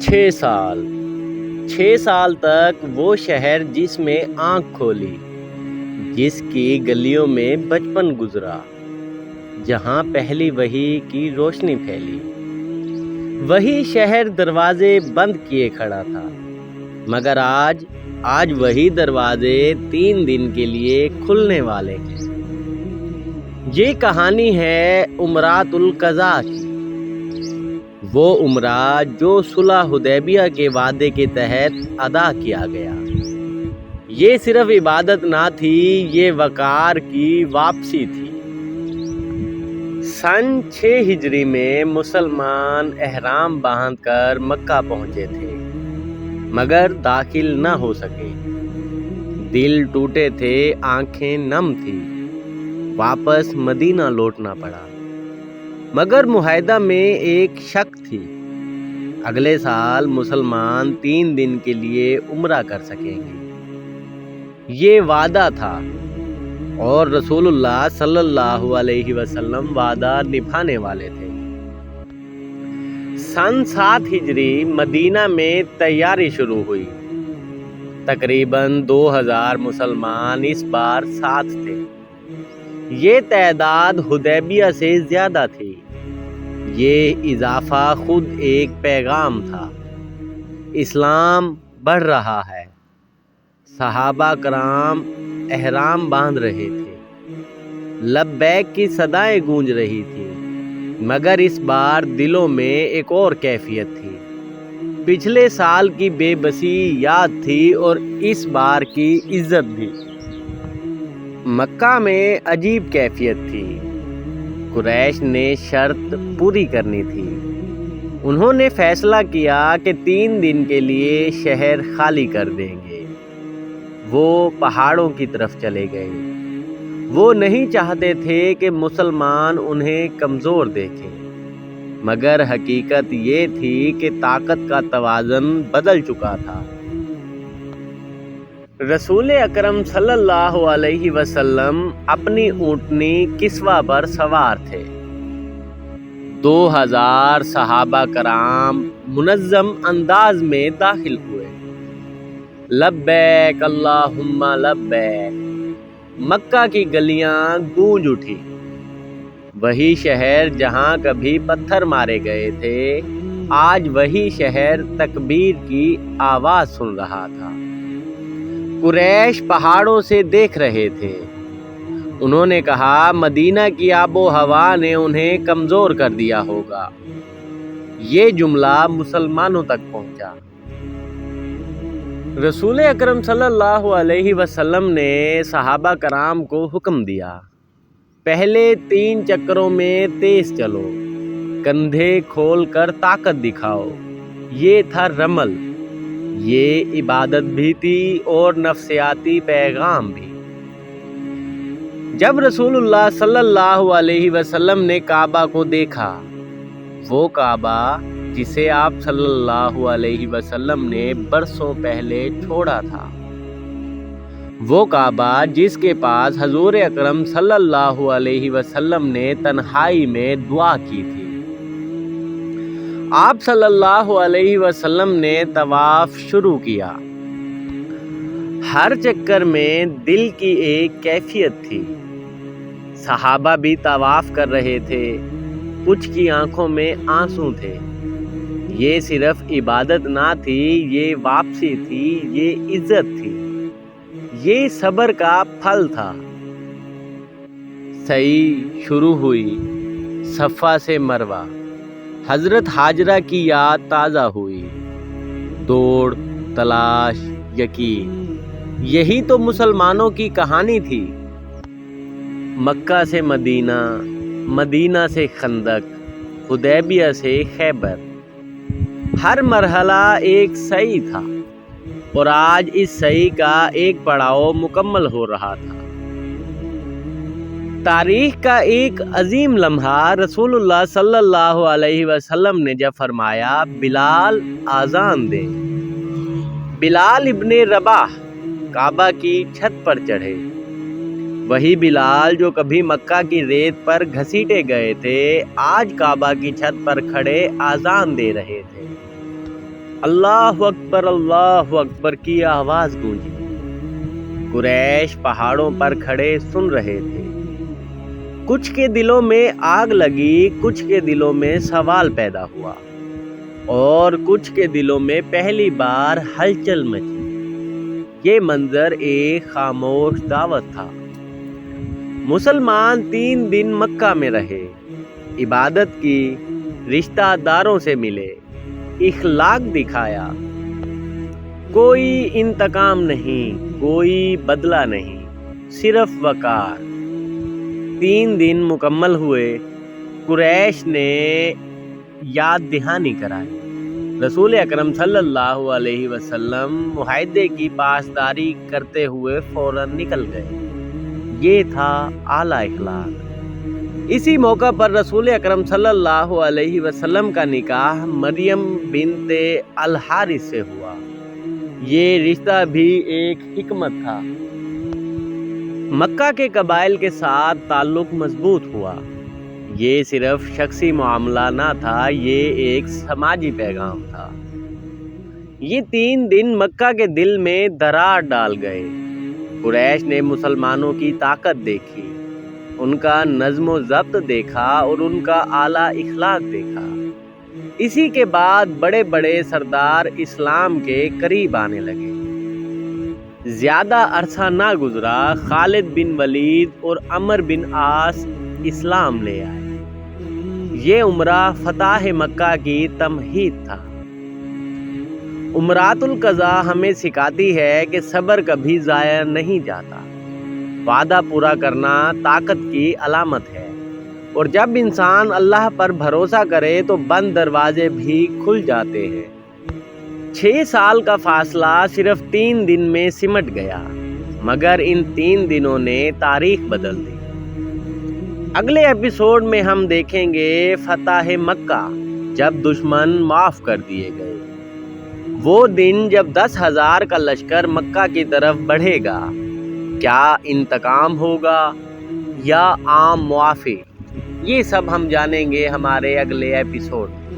6 سال 6 سال تک وہ شہر جس میں آنکھ کھولی، جس کی گلیوں میں بچپن گزرا، جہاں پہلی وحی کی روشنی پھیلی، وہی شہر دروازے بند کیے کھڑا تھا، مگر آج وہی دروازے 3 دن کے لیے کھلنے والے ہیں۔ یہ کہانی ہے عمرات القضاء کی، وہ عمرہ جو صلح حدیبیہ کے وعدے کے تحت ادا کیا گیا۔ یہ صرف عبادت نہ تھی، یہ وقار کی واپسی تھی۔ سن 6 ہجری میں مسلمان احرام باندھ کر مکہ پہنچے تھے، مگر داخل نہ ہو سکے۔ دل ٹوٹے تھے، آنکھیں نم تھی، واپس مدینہ لوٹنا پڑا۔ مگر معاہدہ میں ایک شک تھی، اگلے سال مسلمان 3 دن کے لیے عمرہ کر سکیں گے۔ یہ وعدہ تھا اور رسول اللہ صلی اللہ علیہ وسلم وعدہ نبھانے والے تھے۔ سن 7 ہجری مدینہ میں تیاری شروع ہوئی۔ تقریباً 2000 مسلمان اس بار ساتھ تھے۔ یہ تعداد حدیبیہ سے زیادہ تھی۔ یہ اضافہ خود ایک پیغام تھا، اسلام بڑھ رہا ہے۔ صحابہ کرام احرام باندھ رہے تھے، لبیک کی صدائیں گونج رہی تھیں، مگر اس بار دلوں میں ایک اور کیفیت تھی۔ پچھلے سال کی بے بسی یاد تھی اور اس بار کی عزت بھی۔ مکہ میں عجیب کیفیت تھی۔ قریش نے شرط پوری کرنی تھی۔ انہوں نے فیصلہ کیا کہ 3 دن کے لیے شہر خالی کر دیں گے۔ وہ پہاڑوں کی طرف چلے گئے۔ وہ نہیں چاہتے تھے کہ مسلمان انہیں کمزور دیکھیں، مگر حقیقت یہ تھی کہ طاقت کا توازن بدل چکا تھا۔ رسول اکرم صلی اللہ علیہ وسلم اپنی اونٹنی کسوہ پر سوار تھے۔ 2000 صحابہ کرام منظم انداز میں داخل ہوئے۔ لبیک اللہم لبیک، مکہ کی گلیاں گونج اٹھی۔ وہی شہر جہاں کبھی پتھر مارے گئے تھے، آج وہی شہر تکبیر کی آواز سن رہا تھا۔ قریش پہاڑوں سے دیکھ رہے تھے۔ انہوں نے کہا مدینہ کی آب و ہوا نے انہیں کمزور کر دیا ہوگا۔ یہ جملہ مسلمانوں تک پہنچا۔ رسول اکرم صلی اللہ علیہ وسلم نے صحابہ کرام کو حکم دیا، پہلے 3 چکروں میں تیز چلو، کندھے کھول کر طاقت دکھاؤ۔ یہ تھا رمل، یہ عبادت بھی تھی اور نفسیاتی پیغام بھی۔ جب رسول اللہ صلی اللہ علیہ وسلم نے کعبہ کو دیکھا، وہ کعبہ جسے آپ صلی اللہ علیہ وسلم نے برسوں پہلے چھوڑا تھا، وہ کعبہ جس کے پاس حضور اکرم صلی اللہ علیہ وسلم نے تنہائی میں دعا کی تھی، آپ صلی اللہ علیہ وسلم نے طواف شروع کیا۔ ہر چکر میں دل کی ایک کیفیت تھی۔ صحابہ بھی طواف کر رہے تھے، کچھ کی آنکھوں میں آنسو تھے۔ یہ صرف عبادت نہ تھی، یہ واپسی تھی، یہ عزت تھی، یہ صبر کا پھل تھا۔ سعی شروع ہوئی، صفا سے مروہ، حضرت ہاجرہ کی یاد تازہ ہوئی۔ دوڑ، تلاش، یقین، یہی تو مسلمانوں کی کہانی تھی۔ مکہ سے مدینہ، مدینہ سے خندق، حدیبیہ سے خیبر، ہر مرحلہ ایک سعی تھا، اور آج اس سعی کا ایک پڑاؤ مکمل ہو رہا تھا۔ تاریخ کا ایک عظیم لمحہ رسول اللہ صلی اللہ علیہ وسلم نے جب فرمایا بلال اذان دے۔ بلال ابن رباح کعبہ کی چھت پر چڑھے۔ وہی بلال جو کبھی مکہ کی ریت پر گھسیٹے گئے تھے، آج کعبہ کی چھت پر کھڑے اذان دے رہے تھے۔ اللہ اکبر کی آواز گونجی۔ قریش پہاڑوں پر کھڑے سن رہے تھے۔ کچھ کے دلوں میں آگ لگی، کچھ کے دلوں میں سوال پیدا ہوا اور کچھ کے دلوں میں پہلی بار ہلچل مچی۔ یہ منظر ایک خاموش دعوت تھا۔ مسلمان 3 دن مکہ میں رہے، عبادت کی، رشتہ داروں سے ملے، اخلاق دکھایا۔ کوئی انتقام نہیں، کوئی بدلہ نہیں، صرف وقار۔ 3 دن مکمل ہوئے۔ قریش نے یاد دہانی کرائی۔ رسول اکرم صلی اللہ علیہ وسلم معاہدے کی پاسداری کرتے ہوئے فوراً نکل گئے۔ یہ تھا اعلیٰ اخلاق۔ اسی موقع پر رسول اکرم صلی اللہ علیہ وسلم کا نکاح مریم بنت الحارث سے ہوا۔ یہ رشتہ بھی ایک حکمت تھا۔ مکہ کے قبائل کے ساتھ تعلق مضبوط ہوا۔ یہ صرف شخصی معاملہ نہ تھا، یہ ایک سماجی پیغام تھا۔ یہ 3 دن مکہ کے دل میں درار ڈال گئے۔ قریش نے مسلمانوں کی طاقت دیکھی، ان کا نظم و ضبط دیکھا اور ان کا اعلیٰ اخلاق دیکھا۔ اسی کے بعد بڑے بڑے سردار اسلام کے قریب آنے لگے۔ زیادہ عرصہ نہ گزرا، خالد بن ولید اور عمر بن عاص اسلام لے آئے۔ یہ عمرہ فتح مکہ کی تمہید تھا۔ عمرات القضاء ہمیں سکھاتی ہے کہ صبر کبھی ضائع نہیں جاتا۔ وعدہ پورا کرنا طاقت کی علامت ہے، اور جب انسان اللہ پر بھروسہ کرے تو بند دروازے بھی کھل جاتے ہیں۔ 6 سال کا فاصلہ صرف 3 دن میں سمٹ گیا، مگر ان 3 دنوں نے تاریخ بدل دی۔ اگلے ایپیسوڈ میں ہم دیکھیں گے فتح مکہ، جب دشمن معاف کر دیے گئے۔ وہ دن جب 10,000 کا لشکر مکہ کی طرف بڑھے گا۔ کیا انتقام ہوگا یا عام معافی؟ یہ سب ہم جانیں گے ہمارے اگلے ایپیسوڈ میں۔